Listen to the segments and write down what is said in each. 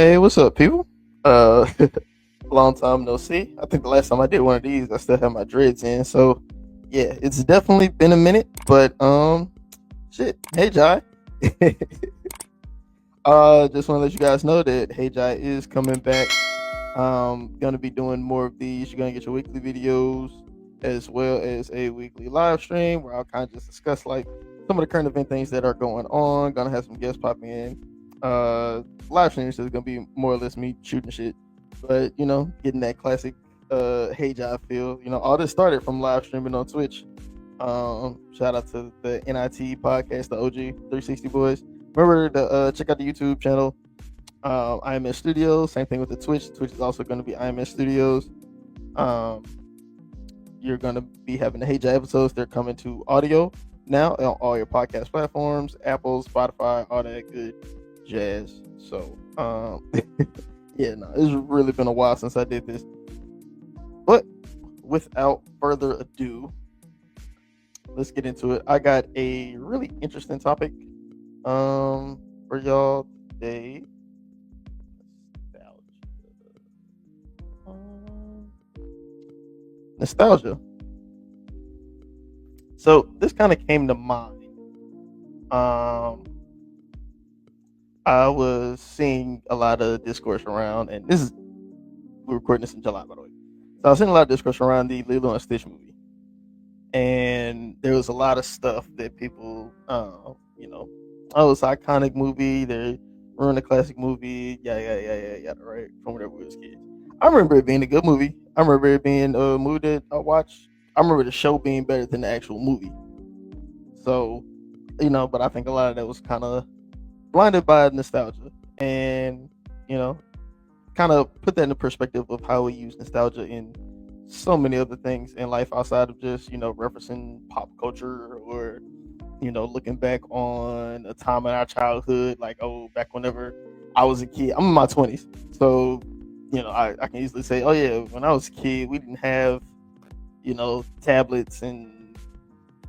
Hey, what's up, people? Uh, long time no see. I think the last time I did one of these, I still had my dreads in. So, yeah, it's definitely been a minute. But shit. Hey, Jai. Just want to let you guys know that Hey Jai is coming back. Gonna be doing more of these. You're gonna get your weekly videos as well as a weekly live stream where I'll kind of just discuss like some of the current event things that are going on. Gonna have some guests pop in. Live streams is gonna be more or less me shooting shit, but getting that classic Hey Jai feel. All this started from live streaming on Twitch. Shout out to the NIT podcast, the OG 360 boys. Remember to check out the YouTube channel, IMS Studios. Same thing with the Twitch. Twitch is also going to be IMS Studios. Um, you're going to be having the Hey Jai episodes. They're coming to audio now on all your podcast platforms, Apple, Spotify, all that good jazz. So, yeah, no, it's really been a while since I did this. But without further ado, let's get into it. I got a really interesting topic for y'all today. Nostalgia. So this kind of came to mind. I was seeing a lot of discourse around, and we're recording this in July, by the way. So I was seeing a lot of discourse around the Lilo and Stitch movie, and there was a lot of stuff that people, oh, it's an iconic movie. They ruined a classic movie. Yeah, right? From whenever we was kids. I remember it being a good movie. I remember it being a movie that I watched. I remember the show being better than the actual movie. So, but I think a lot of that was kind of blinded by nostalgia, and you know, kind of put that in the perspective of how we use nostalgia in so many other things in life outside of just referencing pop culture or looking back on a time in our childhood, like, oh, back whenever I was a kid. I'm in my 20s, so I can easily say, oh yeah, when I was a kid, we didn't have tablets and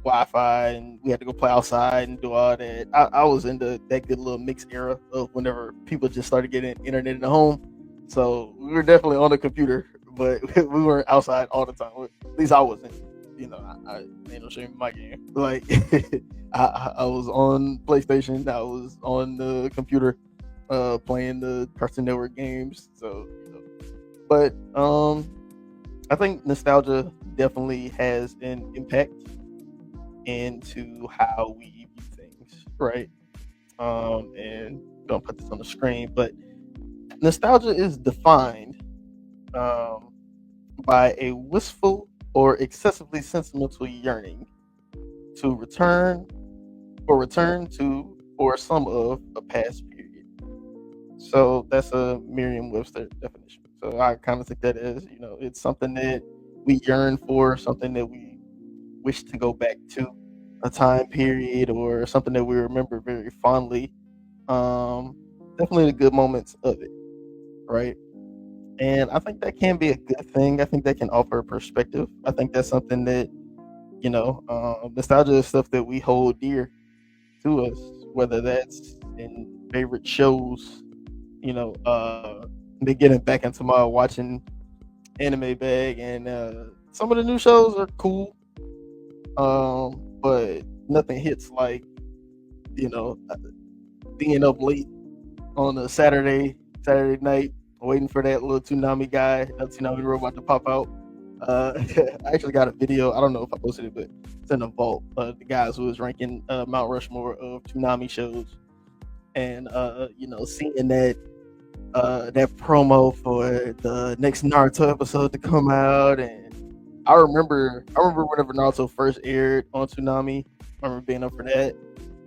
Wi-Fi, and we had to go play outside and do all that. I was in that good little mixed era of whenever people just started getting internet in the home. So we were definitely on the computer, but we weren't outside all the time. At least I wasn't. I ain't no shame in my game. Like I was on PlayStation. I was on the computer, playing the Cartoon Network games. So, but I think nostalgia definitely has an impact into how we view things, right? And gonna put this on the screen, but nostalgia is defined um, by a wistful or excessively sentimental yearning to return to, or some of a past period. So that's a Merriam-Webster definition. So I kind of think that is, it's something that we yearn for, something that we wish to go back to, a time period or something that we remember very fondly. Um, Definitely the good moments of it, right? And I think that can be a good thing. I think that can offer a perspective. I think that's something that nostalgia is stuff that we hold dear to us, whether that's in favorite shows. Me getting back into my watching anime bag, and some of the new shows are cool, but nothing hits like you know being up late on a Saturday night, waiting for that little Toonami guy, that Toonami robot to pop out. I actually got a video. I don't know if I posted it, but it's in the vault. The guys who was ranking Mount Rushmore of Toonami shows, and seeing that promo for the next Naruto episode to come out, and I remember whenever Naruto first aired on Toonami. I remember being up for that.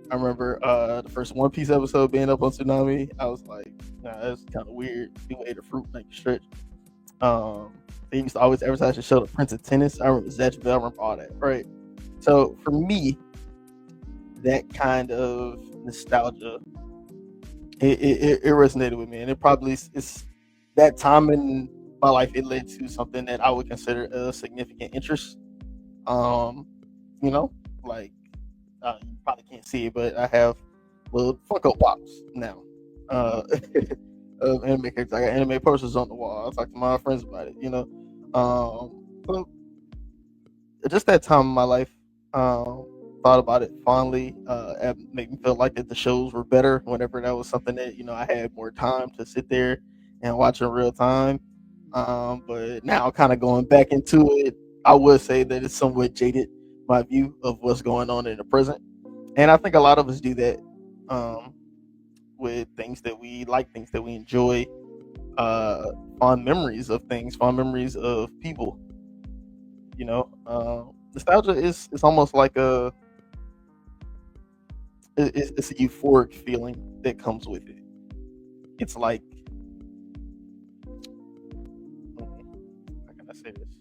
I remember the first One Piece episode being up on Toonami. I was like, nah, that's kind of weird. You ate a fruit like stretch. They used to always advertise the show The Prince of Tennis. I remember Zatch, I remember all that, right? So for me, that kind of nostalgia, it resonated with me, and it probably it's that time in my life. It led to something that I would consider a significant interest. Um, like you probably can't see it, but I have little Funko Pops now. Uh, of anime characters. I got anime posters on the wall. I talk to my friends about it. So just that time in my life, thought about it fondly. It made me feel like that the shows were better whenever that was something that I had more time to sit there and watch in real time. But now, kind of going back into it, I would say that it's somewhat jaded my view of what's going on in the present, and I think a lot of us do that um, with things that we like, things that we enjoy, uh, fond memories of things, fond memories of people. Nostalgia is almost like it's a euphoric feeling that comes with it. It's like, how can I say this?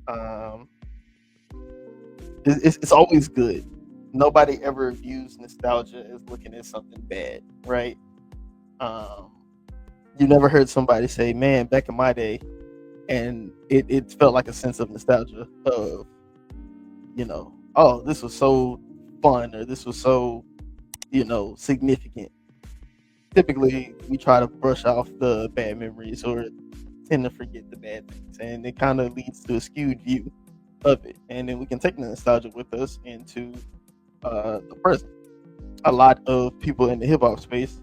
Um, it's always good. Nobody ever views nostalgia as looking at something bad, right? Um, you never heard somebody say, "Man, back in my day," and it felt like a sense of nostalgia of, oh, this was so fun, or this was so, significant. Typically, we try to brush off the bad memories or tend to forget the bad things, and it kind of leads to a skewed view of it. And then we can take the nostalgia with us into the present. A lot of people in the hip hop space,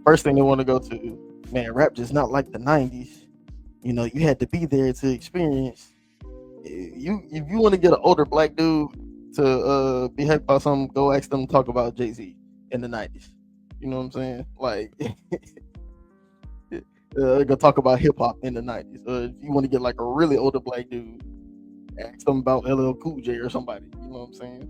first thing they want to go to, man, rap just not like the '90s. You had to be there to experience. If you want to get an older black dude to be hyped about something, go ask them to talk about Jay-Z in the '90s. You know what I'm saying? Like, go talk about hip hop in the '90s. If you want to get like a really older black dude, ask them about LL Cool J or somebody. You know what I'm saying?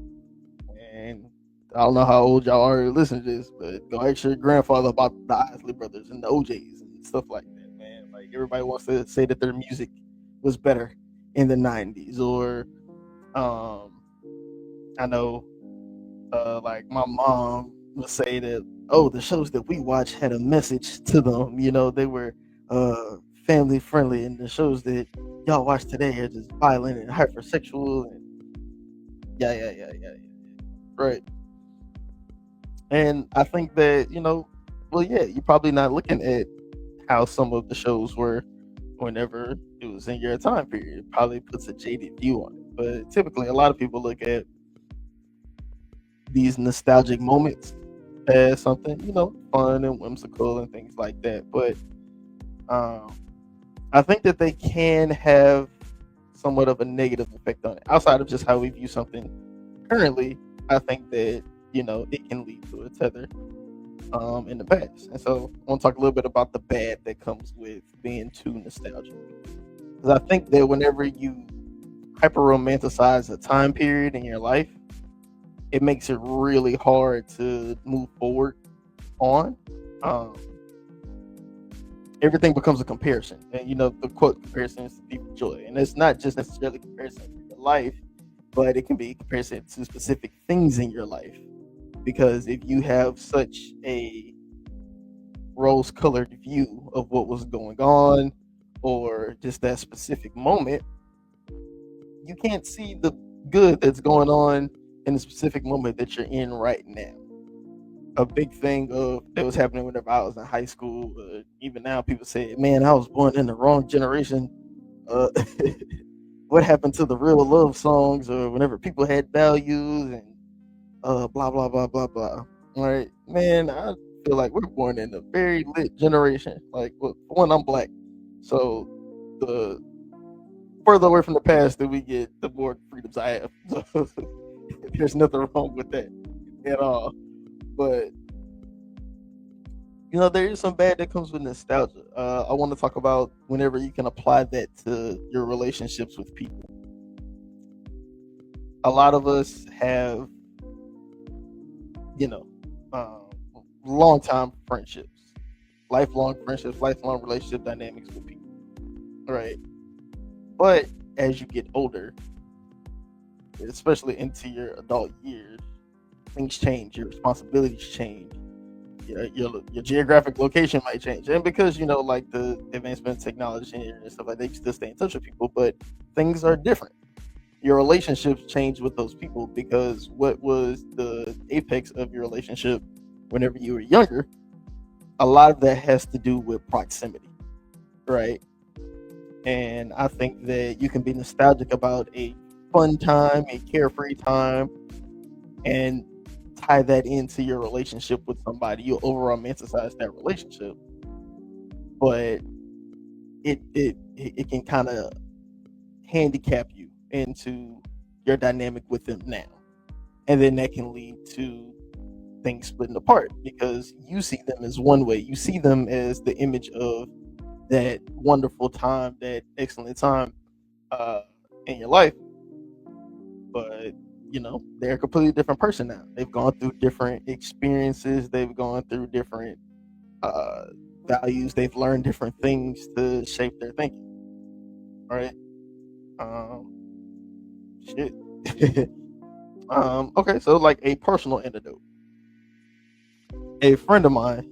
And I don't know how old y'all are to listen to this, but go ask your grandfather about the Isley Brothers and the OJs and stuff like that, man. Like, everybody wants to say that their music was better in the '90s, or um, I know, like my mom would say that, oh, the shows that we watch had a message to them. They were family friendly, and the shows that y'all watch today are just violent and hypersexual and yeah, yeah, yeah, yeah, yeah. Right. And I think that, well, yeah, you're probably not looking at how some of the shows were whenever it was in your time period. It probably puts a jaded view on it. But typically, a lot of people look at these nostalgic moments as something, fun and whimsical and things like that. But um, I think that they can have somewhat of a negative effect on it. Outside of just how we view something currently, I think that, it can lead to a tether in the past. And so I want to talk a little bit about the bad that comes with being too nostalgic. Because I think that whenever you hyper romanticize a time period in your life, it makes it really hard to move forward on. Um, Everything becomes a comparison. And, the quote, comparison is the thief of joy. And it's not just necessarily comparison to your life, but it can be comparison to specific things in your life. Because if you have such a rose colored view of what was going on, or just that specific moment, you can't see the good that's going on in the specific moment that you're in right now. A big thing of that was happening whenever I was in high school. Even now, people say, "Man, I was born in the wrong generation." Uh, what happened to the real love songs, or whenever people had values and blah blah blah blah blah. All right, man, I feel like we're born in a very lit generation. Like, well, for one, I'm black, so the further away from the past that we get, the more freedoms I have. So there's nothing wrong with that at all. But there is some bad that comes with nostalgia. I want to talk about whenever you can apply that to your relationships with people. A lot of us have, you know, um, long time friendships, lifelong relationship dynamics with people, right? But as you get older, especially into your adult years, things change, your responsibilities change, your geographic location might change, and because like the advancement of technology and stuff like that, you still stay in touch with people, but things are different. Your relationships change with those people because what was the apex of your relationship whenever you were younger a lot of that has to do with proximity, right? And I think that you can be nostalgic about a fun time, a carefree time, and tie that into your relationship with somebody. You'll over romanticize that relationship, but it can kind of handicap you into your dynamic with them now, and then that can lead to things splitting apart because you see them as one way. You see them as the image of that wonderful time, that excellent time uh, in your life, but they're a completely different person now. They've gone through different experiences. They've gone through different uh, values. They've learned different things to shape their thinking. Right? Shit. Okay, so like a personal anecdote. A friend of mine,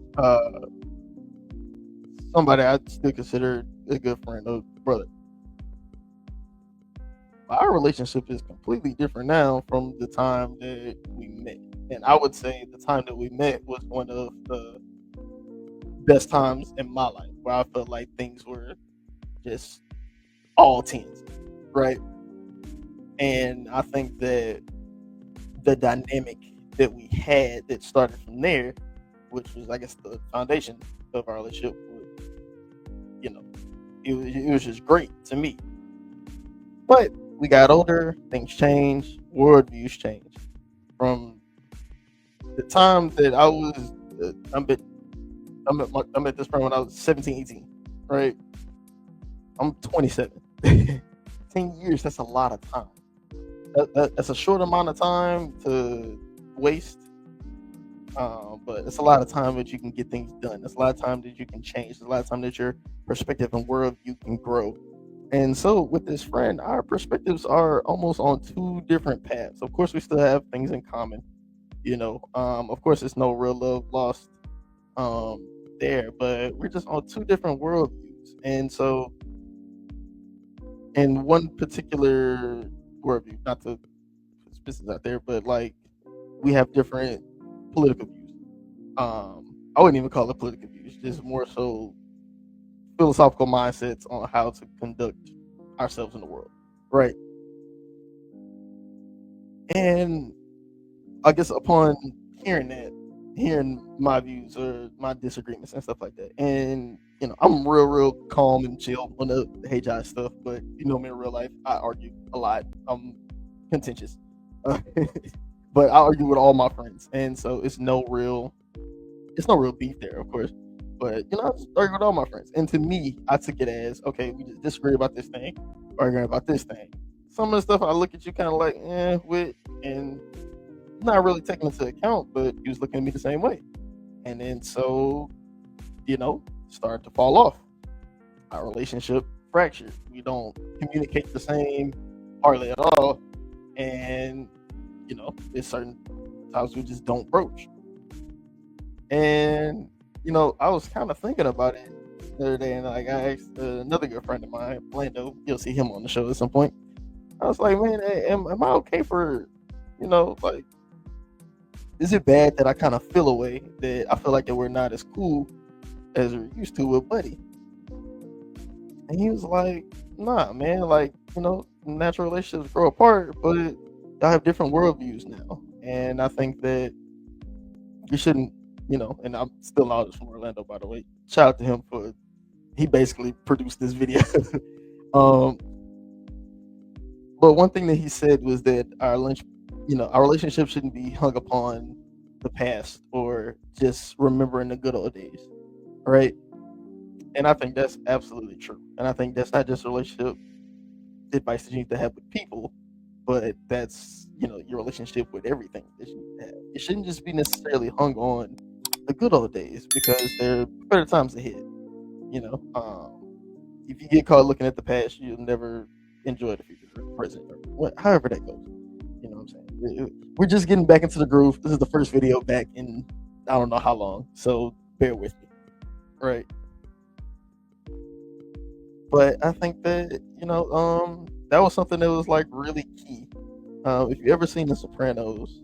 somebody I still consider a good friend, a brother. Our relationship is completely different now from the time that we met. And I would say the time that we met was one of the best times in my life where I felt like things were just all tens, right? And I think that the dynamic that we had that started from there, which was, I guess, the foundation of our relationship, you know, it was just great to me. But we got older, things changed, worldviews changed. From the time that I was, I met this friend when I was 17, 18, right? I'm 27. 10 years, that's a lot of time. That's a short amount of time to waste, but it's a lot of time that you can get things done. It's a lot of time that you can change. It's a lot of time that your perspective and worldview can grow. And so with this friend, our perspectives are almost on two different paths. Of course, we still have things in common. Of course, there's no real love lost there, but we're just on two different worldviews. And so, in one particular worldview, not to put business out there, but like we have different political views. I wouldn't even call it political views, just more so philosophical mindsets on how to conduct ourselves in the world, right? And I guess upon hearing that, hearing my views or my disagreements and stuff like that, and I'm real calm and chill on the hey jive stuff, but me in real life, I argue a lot. I'm contentious, but I argue with all my friends, and so it's no real beef there, of course. But I just argue with all my friends, and to me, I took it as okay, we just disagree about this thing, arguing about this thing. Some of the stuff I look at you kind of like with, and not really taking into account, but he was looking at me the same way. And then so, started to fall off. Our relationship fractured. We don't communicate the same hardly at all. And, there's certain times we just don't broach. And, I was kind of thinking about it the other day, and like I asked another good friend of mine, Lando, you'll see him on the show at some point. I was like, man, am I okay for, like, is it bad that I kind of feel a way that I feel like that we're not as cool as we're used to with Buddy? And he was like, nah, man, like, natural relationships grow apart, but y'all have different worldviews now. And I think that you shouldn't, and I'm still out from Orlando, by the way. Shout out to him he basically produced this video. um, but one thing that he said was that our relationship shouldn't be hung upon the past or just remembering the good old days, right? And I think that's absolutely true. And I think that's not just a relationship advice that you need to have with people, but that's your relationship with everything that you need to have. It shouldn't just be necessarily hung on the good old days because they're better times ahead. If you get caught looking at the past, you'll never enjoy the future or present or however that goes. You know what I'm saying? We're just getting back into the groove. This is the first video back in I don't know how long, so bear with me, right? But I think that that was something that was like really key. If you ever seen The Sopranos,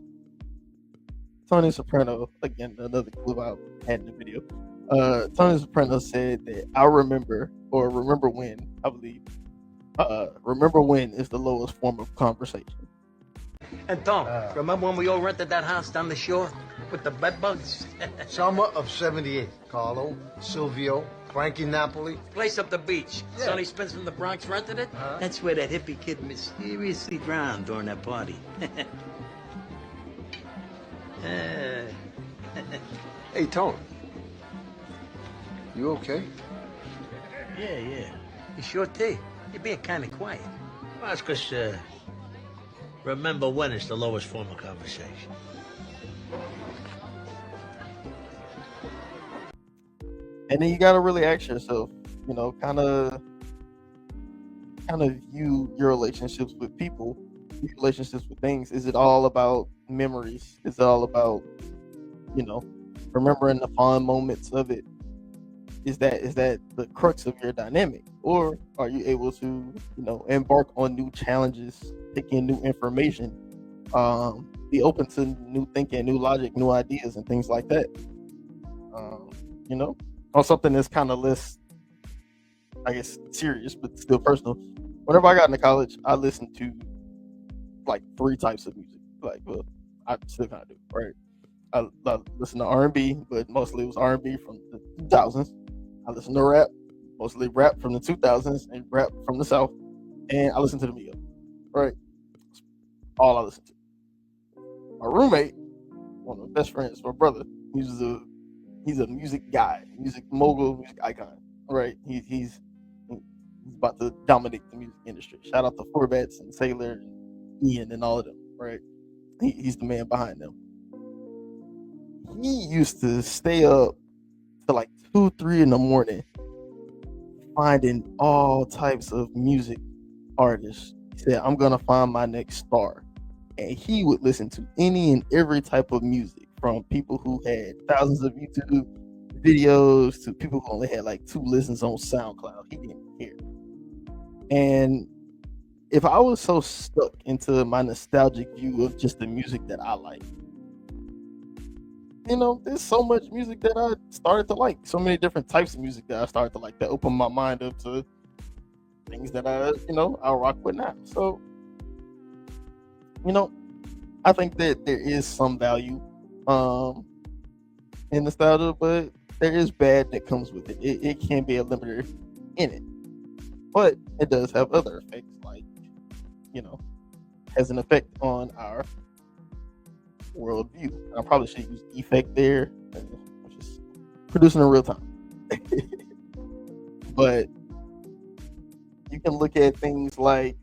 Tony Soprano, again another clue I had in the video. Tony Soprano said that I remember, or remember when, I believe, remember when is the lowest form of conversation. And Tom, remember when we all rented that house down the shore with the bed bugs? Summer of '78. Carlo, Silvio, Frankie Napoli. Place up the beach. Yeah. Sonny Spence from the Bronx rented it. That's where that hippie kid mysteriously drowned during that party. Hey, Tone. You okay? Yeah. You sure, T? You're being kind of quiet. Well, that's because, remember when is the lowest form of conversation. And then you gotta really ask yourself, kind of view your relationships with people, your relationships with things. Is it all about memories? Is it all about, remembering the fond moments of it? Is that the crux of your dynamic, or are you able to, embark on new challenges, take in new information, be open to new thinking, new logic, new ideas, and things like that? On something that's kind of less, I guess, serious but still personal. Whenever I got into college, I listened to like three types of music. I still kind of do, right? I listened to R&B, but mostly it was R&B from the 2000s. I listened to rap, mostly rap from the 2000s and rap from the South. And I listened to the Migos, right? All I listened to. My roommate, one of my best friends, my brother, he's a music guy, music mogul, music icon, right? He's about to dominate the music industry. Shout out to Forbets and Sailor and Ian and all of them, right? He's the man behind them. He used to stay up to like 2, 3 in the morning, finding all types of music artists. He said, "I'm gonna find my next star," and he would listen to any and every type of music, from people who had thousands of YouTube videos to people who only had like 2 listens on SoundCloud. He didn't care. And if I was so stuck into my nostalgic view of just the music that I like, there's so much music that I started to like, so many different types of music that I started to like, that opened my mind up to things that I rock with now. So, I think that there is some value in nostalgia, but there is bad that comes with it. It can be a limiter in it, but it does have other effects, like, has an effect on our worldview. I probably should use effect there, which is producing in real time. But you can look at things like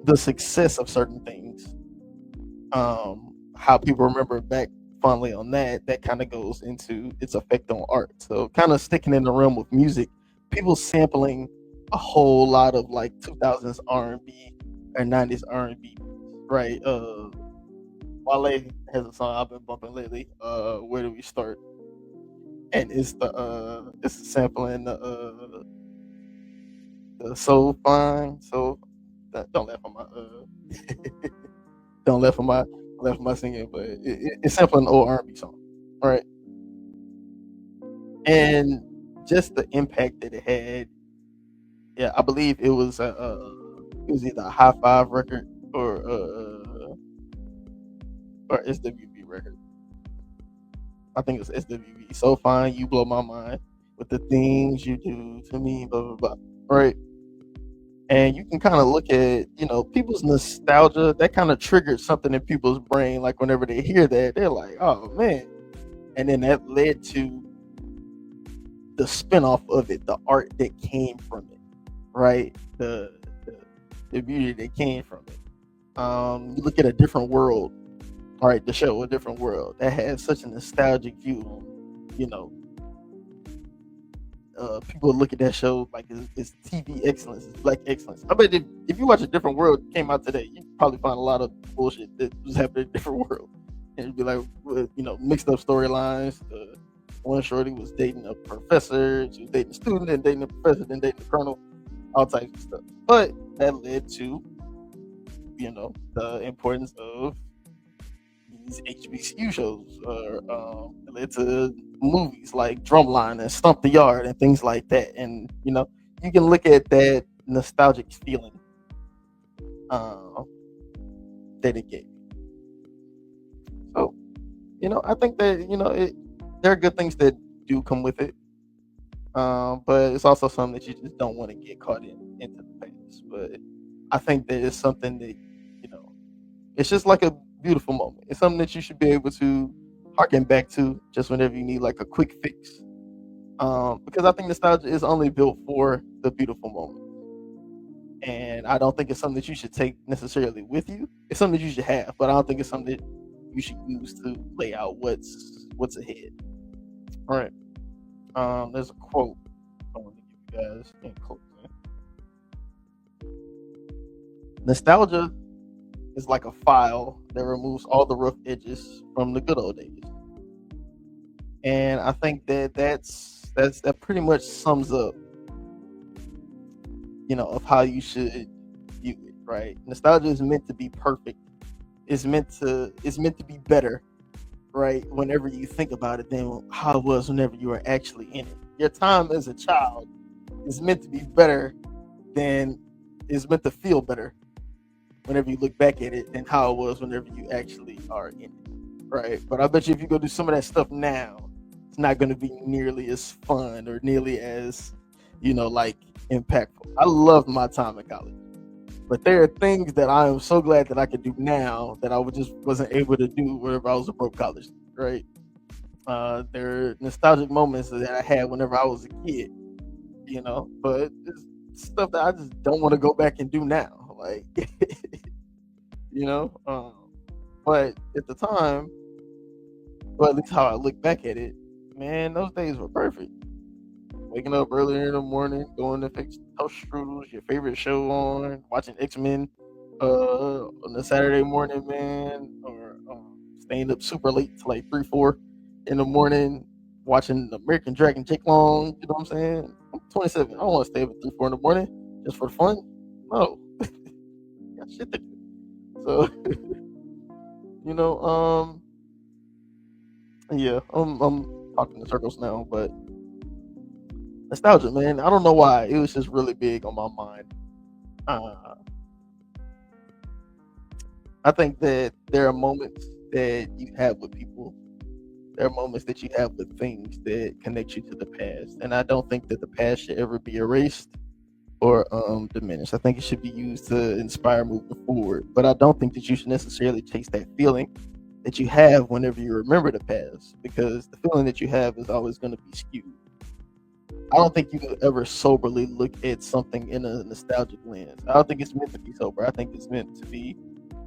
the success of certain things, how people remember back fondly on that kind of goes into its effect on art. So kind of sticking in the realm of music, people sampling a whole lot of like 2000s R&B or 90s R&B, right? Wale has a song I've been bumping lately, Where Do We Start? And it's sampling the So Fine. So don't laugh on my don't laugh on my singing, but it's sampling an old R&B song, right? And just the impact that it had. Yeah, I believe it was either a High Five record or SWV record. I think it was SWV. So Fine, You Blow My Mind with the things you do to me, blah blah blah. Right. And you can kind of look at, people's nostalgia. That kind of triggered something in people's brain. Like whenever they hear that, they're like, "Oh man!" And then that led to the spinoff of it, the art that came from it, right? The beauty that came from it. You look at A Different World, right? The show A Different World that has such a nostalgic view on, people look at that show like it's TV excellence, it's black excellence. I bet if you watch A Different World came out today, you probably find a lot of bullshit that was happening in A Different World, and it'd be like, mixed up storylines. One shorty was dating a professor, she was dating a student, then dating a professor, then dating a colonel, all types of stuff. But that led to, the importance of these HBCU shows. It led to movies like Drumline and Stomp the Yard and things like that. And you can look at that nostalgic feeling uh, that it gave. So I think that there are good things that do come with it, but it's also something that you just don't want to get caught into the past. But I think that it's something that it's just like a beautiful moment. It's something that you should be able to harken back to just whenever you need like a quick fix. Because I think nostalgia is only built for the beautiful moment, and I don't think it's something that you should take necessarily with you. It's something that you should have, but I don't think it's something that you should use to lay out what's ahead. All right. There's a quote I want to give you guys in closing. Nostalgia is like a file that removes all the rough edges from the good old days, and I think that that pretty much sums up, of how you should view it. Right? Nostalgia is meant to be perfect. It's meant to be better, right? Whenever you think about it, than how it was whenever you were actually in it. Your time as a child is meant to be better than is meant to feel better whenever you look back at it than how it was whenever you actually are in it, right? But I bet you if you go do some of that stuff now, it's not going to be nearly as fun or nearly as like impactful. I loved my time in college, but there are things that I am so glad that I could do now that I just wasn't able to do whenever I was a broke college student, right? There are nostalgic moments that I had whenever I was a kid, but it's stuff that I just don't want to go back and do now. Like, but at the time, well, at least how I look back at it, man, those days were perfect. Waking up earlier in the morning, going to fix toast strudels, your favorite show on, watching X-Men on a Saturday morning, man, or staying up super late to like 3, 4 in the morning, watching American Dragon Jake Long. You know what I'm saying? I'm 27. I don't want to stay up at 3, 4 in the morning just for fun. No, got shit to do. So, yeah, I'm talking in circles now, but nostalgia, man. I don't know why. It was just really big on my mind. I think that there are moments that you have with people. There are moments that you have with things that connect you to the past. And I don't think that the past should ever be erased or diminished. I think it should be used to inspire moving forward. But I don't think that you should necessarily chase that feeling that you have whenever you remember the past, because the feeling that you have is always going to be skewed. I don't think you could ever soberly look at something in a nostalgic lens. I don't think it's meant to be sober. I think it's meant to be,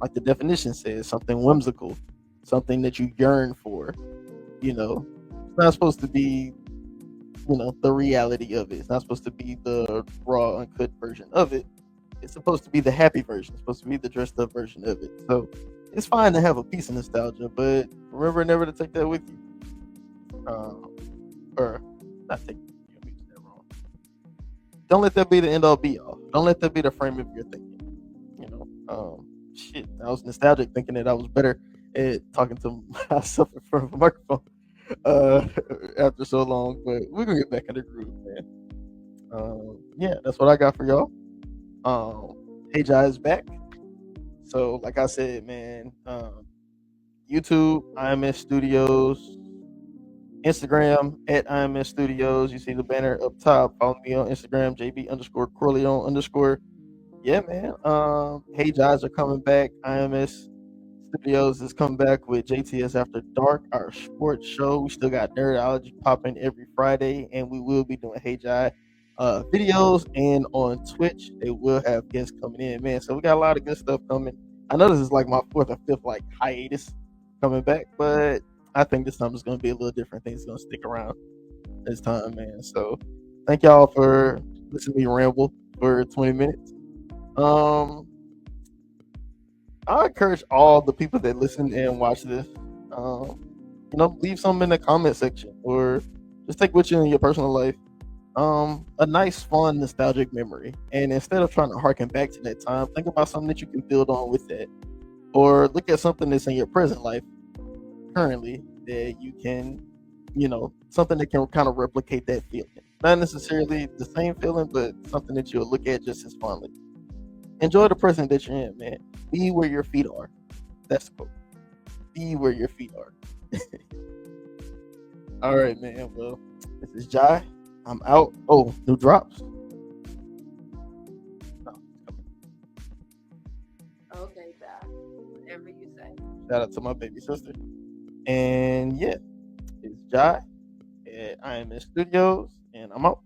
like the definition says, something whimsical, something that you yearn for. It's not supposed to be, the reality of it. It's not supposed to be the raw, uncut version of it. It's supposed to be the happy version. It's supposed to be the dressed up version of it. So it's fine to have a piece of nostalgia, but remember never to take that with you. Or not take that wrong. Don't let that be the end all be all. Don't let that be the frame of your thinking. Shit, I was nostalgic thinking that I was better at talking to myself in front of a microphone after so long, but we're gonna get back in the groove, man. Yeah, that's what I got for y'all. Hey Jai is back. So like I said, man, YouTube, IMS Studios, Instagram at IMS Studios. You see the banner up top. Follow me on Instagram, JB_Corleone_. Yeah, man. Hey Jais are coming back. IMS Studios is coming back with JTS After Dark, our sports show. We still got Nerdology popping every Friday, and we will be doing Hey Jai videos, and on Twitch they will have guests coming in, man. So we got a lot of good stuff coming. I know this is like my 4th or 5th hiatus coming back, but I think this time is going to be a little different. Things going to stick around this time, man. So thank y'all for listening to me ramble for 20 minutes. I encourage all the people that listen and watch this, leave something in the comment section, or just take with you in your personal life. A nice, fun, nostalgic memory. And instead of trying to harken back to that time, think about something that you can build on with that. Or look at something that's in your present life currently that you can, something that can kind of replicate that feeling. Not necessarily the same feeling, but something that you'll look at just as fondly. Enjoy the present that you're in, man. Be where your feet are. That's the quote. Be where your feet are. All right, man. Well, this is Jai. I'm out. Oh, new drops. No. Okay, Jai. Whatever you say. Shout out to my baby sister. And yeah, it's Jai at IMS Studios, and I'm out.